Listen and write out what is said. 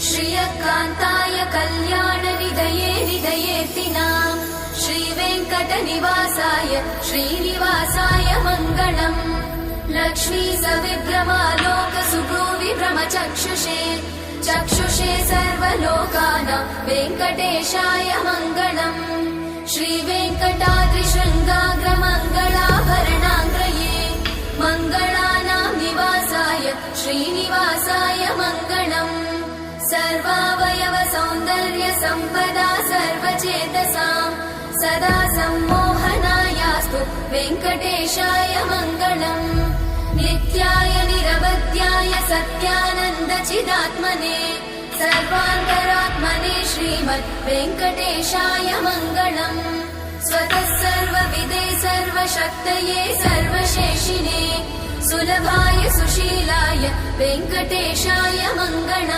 श्रियकान्ताय कल्याणनिधये निधयेऽर्थिनाम् श्रीवेङ्कटनिवासाय श्रीनिवासाय मङ्गलम्। लक्ष्मी सविभ्रमालोकसुभ्रूविभ्रमचक्षुषे चक्षुषे सर्वलोकानां वेङ्कटेशाय मङ्गलम्। श्रीवेङ्कटाद्रिशृङ्गाग्रमङ्गलाभरणाङ्ग्रये मङ्गलानां निवासाय श्रीनिवासाय मङ्गलम्। सर्वावयव सौन्दर्य सम्पदा सर्वचेतसां सदा सम्मोहनायास्तु वेङ्कटेशाय मङ्गलम्। नित्याय निरवध्याय सत्यानन्द चिदात्मने सर्वान्तरात्मने श्रीमद् वेङ्कटेशाय मङ्गलम्। स्वतः सर्वविदे सर्वशक्तये सर्वशेषिने सुलभाय सुशीलाय वेङ्कटेशाय मङ्गलम्।